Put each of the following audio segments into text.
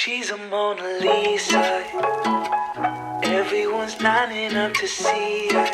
She's a Mona Lisa. Everyone's lining up to see her.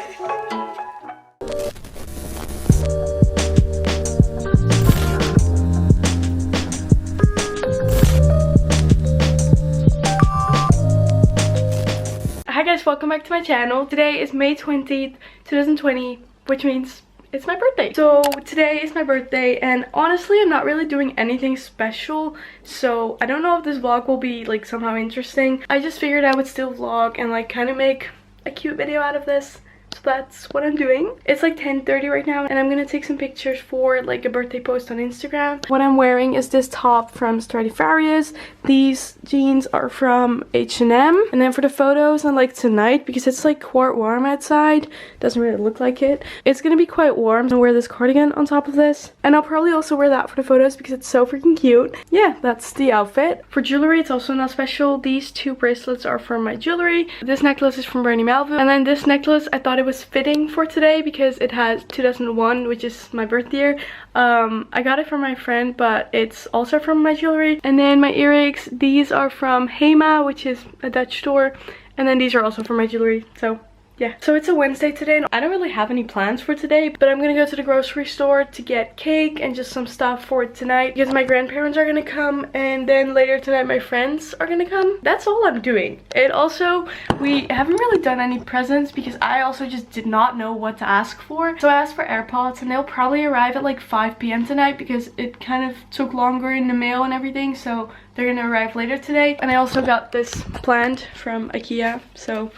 Hi guys, welcome back to my channel. Today is May 20th, 2020, which means it's my birthday. So today is my birthday and honestly I'm not really doing anything special, so I don't know if this vlog will be like somehow interesting. I just figured I would still vlog and like kind of make a cute video out of this. So that's what I'm doing. It's like 10:30 right now and I'm gonna take some pictures for like a birthday post on Instagram. What I'm wearing is this top from Stradivarius. These jeans are from H&M. And then for the photos on like tonight, because it's like quite warm outside, doesn't really look like it, it's gonna be quite warm. I'll wear this cardigan on top of this. And I'll probably also wear that for the photos because it's so freaking cute. Yeah, that's the outfit. For jewelry, it's also not special. These two bracelets are from my jewelry. This necklace is from Bernie Melville. And then this necklace, I thought it was fitting for today because it has 2001, which is my birth year. I got it from my friend, but it's also from my jewelry. And then my earrings, these are from Hema, which is a Dutch store, and then these are also from my jewelry. So yeah, so it's a Wednesday today and I don't really have any plans for today, but I'm gonna go to the grocery store to get cake and just some stuff for tonight because my grandparents are gonna come, and then later tonight my friends are gonna come. That's all I'm doing. And also we haven't really done any presents because I also just did not know what to ask for. So I asked for AirPods and they'll probably arrive at like 5 p.m. tonight because it kind of took longer in the mail and everything, so they're gonna arrive later today. And I also got this plant from IKEA, so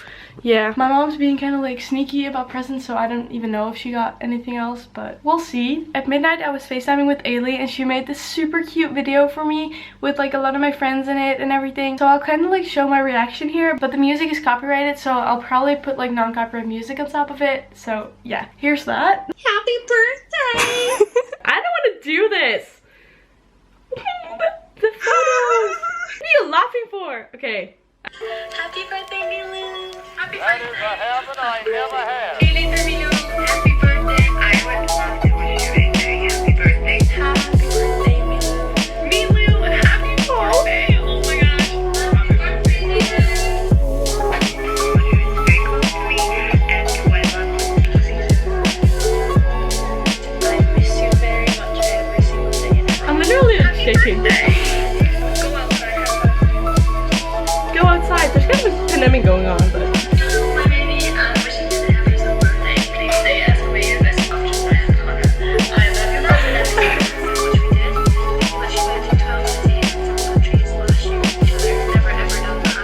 yeah. My mom's being kind of like sneaky about presents, so I don't even know if she got anything else, but we'll see. At midnight I was FaceTiming with Ailey and she made this super cute video for me with like a lot of my friends in it and everything. So I'll kind of like show my reaction here, but the music is copyrighted, so I'll probably put like non-copyright music on top of it. So yeah, here's that. Happy birthday! I don't want to do this. The photos. What are you laughing for? Okay. Happy birthday, Milou! Happy That is a habit I never had. Milou, happy birthday! I would love to wish you a very happy birthday. Happy birthday, Milou! Milou, happy birthday! Oh my gosh! Happy birthday, Milou! Very close to me and who I love all season. I miss you very much every single day. I'm literally shaking. Go outside. There's kind of a pandemic going on, but My baby, wishing you the happiest birthday. Please say yes for me and best of just I love you, love you, what we did. But she moved to 12 cities and countries last year with each other. Never ever done that.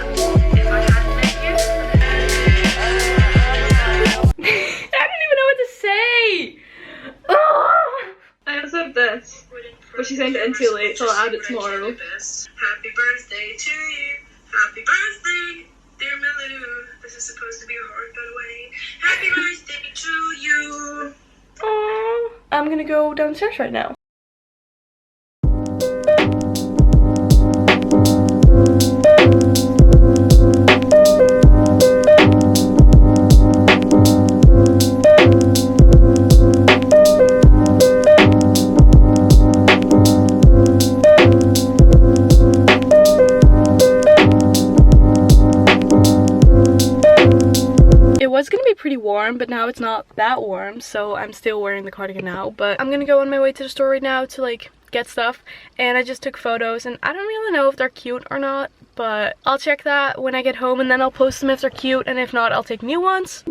If I hadn't met you, I don't even know what to say. Oh! I also have this, but she's going to end too late, so I'll add it tomorrow. happy birthday to you. Happy birthday, dear Milou. This is supposed to be a heart, by the way. Happy birthday to you. Aww. I'm gonna go downstairs right now. It's gonna be pretty warm, but now it's not that warm, so I'm still wearing the cardigan now. But I'm gonna go on my way to the store right now to like get stuff, and I just took photos and I don't really know if they're cute or not, but I'll check that when I get home and then I'll post them if they're cute, and if not I'll take new ones.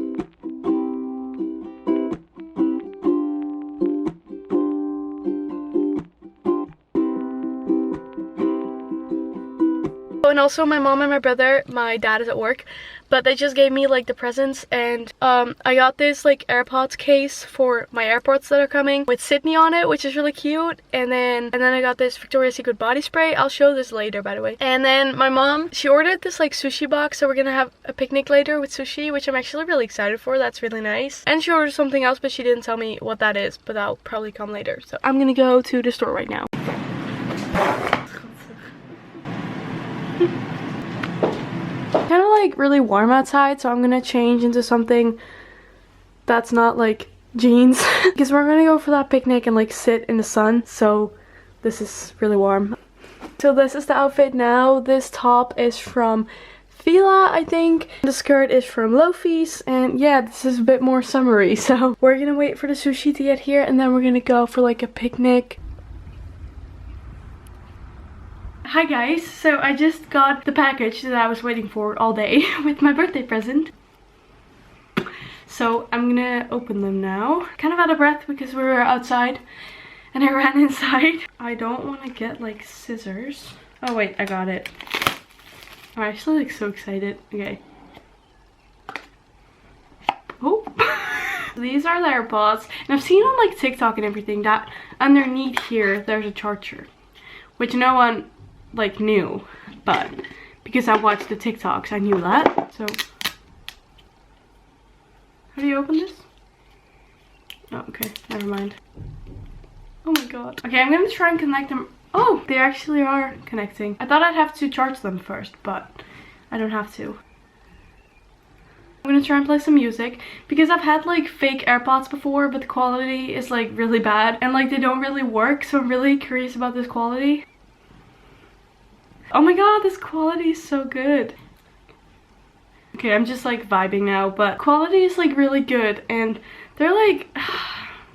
And also my mom and my brother, my dad is at work, but they just gave me like the presents, and I got this like AirPods case for my AirPods that are coming with Sydney on it, which is really cute. And then I got this Victoria's Secret body spray. I'll show this later, by the way. And then my mom, she ordered this like sushi box, so we're gonna have a picnic later with sushi, which I'm actually really excited for. That's really nice. And she ordered something else, but she didn't tell me what that is, but that'll probably come later. So I'm gonna go to the store right now. Kind of like really warm outside, so I'm gonna change into something that's not like jeans because we're gonna go for that picnic and like sit in the sun, so this is really warm. So this is the outfit now. This top is from Fila, I think. The skirt is from Lofi's, and yeah, this is a bit more summery. So we're gonna wait for the sushi to get here, and then we're gonna go for like a picnic. Hi guys, so I just got the package that I was waiting for all day with my birthday present. So I'm gonna open them now. Kind of out of breath because we were outside and I ran inside. I don't want to get like scissors. Oh wait, I got it. I'm actually like so excited. Okay. Oh. These are the AirPods. And I've seen on like TikTok and everything that underneath here there's a charger. Which no one like knew. But because I watched the TikToks I knew that. So how do you open this? Oh, okay. Never mind. Oh my god. Okay, I'm gonna try and connect them. Oh, they actually are connecting. I thought I'd have to charge them first, but I don't have to. I'm gonna try and play some music because I've had like fake AirPods before, but the quality is like really bad and like they don't really work, so I'm really curious about this quality. Oh my god, this quality is so good. Okay, I'm just like vibing now, but quality is like really good and they're like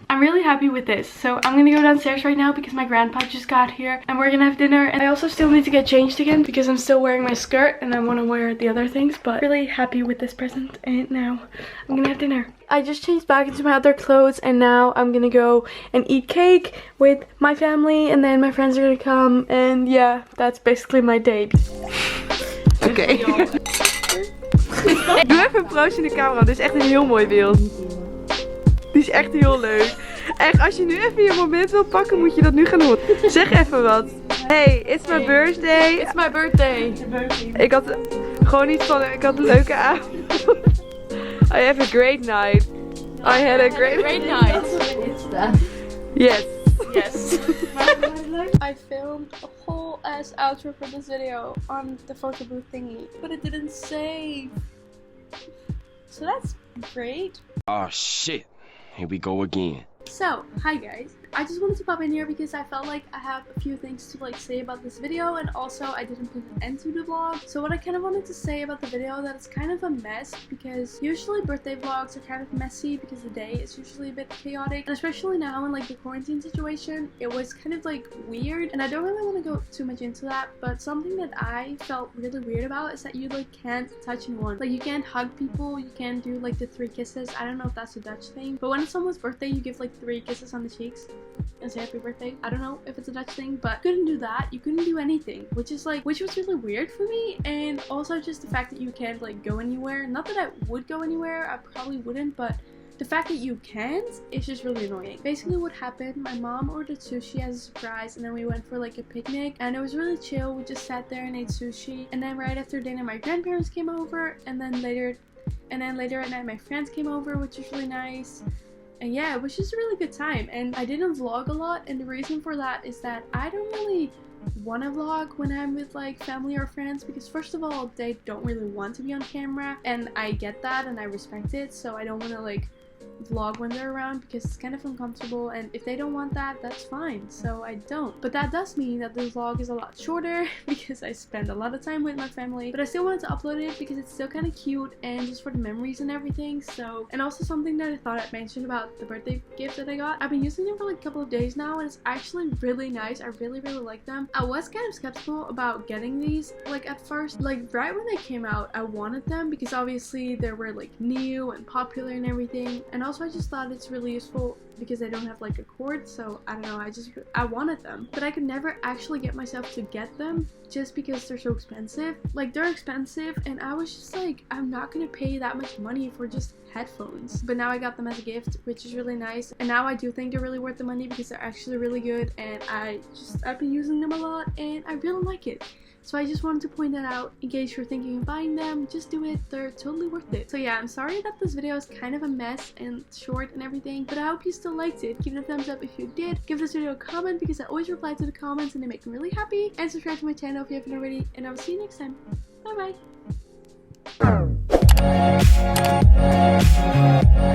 I'm really happy with this. So I'm gonna go downstairs right now because my grandpa just got here and we're gonna have dinner. And I also still need to get changed again because I'm still wearing my skirt and I want to wear the other things, but really happy with this present. And now I'm gonna have dinner. I just changed back into my other clothes and now I'm gonna go and eat cake with my family and then my friends are gonna come, and yeah, that's basically my day. Oké. Doe even een proostje in de camera, dit is echt een heel mooi beeld. Die is echt heel leuk. Echt, als je nu even je moment wil pakken, moet je dat nu gaan doen. Zeg even wat. Hey, it's my birthday. It's my birthday. Ik had gewoon iets van, ik had een leuke avond. I have a great night. I had a great night. Yes. Yes. I filmed a whole ass outro for this video on the photo booth thingy, but it didn't save. So that's great. Oh shit. Here we go again. So, hi guys. I just wanted to pop in here because I felt like I have a few things to like say about this video, and also I didn't put an end to the vlog. So what I kind of wanted to say about the video, that it's kind of a mess because usually birthday vlogs are kind of messy because the day is usually a bit chaotic, and especially now in like the quarantine situation, it was kind of like weird, and I don't really want to go too much into that, but something that I felt really weird about is that you like can't touch anyone. Like you can't hug people, you can't do like the 3 kisses. I don't know if that's a Dutch thing, but when it's someone's birthday you give like 3 kisses on the cheeks and say happy birthday. I don't know if it's a Dutch thing, but you couldn't do that. You couldn't do anything, which was really weird for me. And also just the fact that you can't like go anywhere. Not that I would go anywhere, I probably wouldn't, but the fact that you can't is just really annoying. Basically what happened, my mom ordered sushi as a surprise, and then we went for like a picnic and it was really chill. We just sat there and ate sushi, and then right after dinner my grandparents came over, and then later at night my friends came over, which was really nice. And yeah, it was just a really good time, and I didn't vlog a lot, and the reason for that is that I don't really want to vlog when I'm with like family or friends, because first of all, they don't really want to be on camera, and I get that and I respect it, so I don't want to like vlog when they're around because it's kind of uncomfortable, and if they don't want that, that's fine, so I don't. But that does mean that this vlog is a lot shorter because I spend a lot of time with my family, but I still wanted to upload it because it's still kind of cute and just for the memories and everything. So, and also something that I thought I'd mention about the birthday gift that I got. I've been using them for like a couple of days now, and it's actually really nice. I really like them. I was kind of skeptical about getting these like at first. Like right when they came out, I wanted them because obviously they were like new and popular and everything, and also I just thought it's really useful because I don't have like a cord, so I don't know, I wanted them, but I could never actually get myself to get them just because they're so expensive. Like they're expensive, and I was just like, I'm not gonna pay that much money for just headphones. But now I got them as a gift, which is really nice, and now I do think they're really worth the money because they're actually really good, and I've been using them a lot and I really like it. So I just wanted to point that out in case you're thinking of buying them. Just do it, they're totally worth it. So yeah, I'm sorry that this video is kind of a mess and short and everything, but I hope you still liked it. Give it a thumbs up if you did. Give this video a comment because I always reply to the comments and they make me really happy. And subscribe to my channel if you haven't already, and I will see you next time. Bye bye.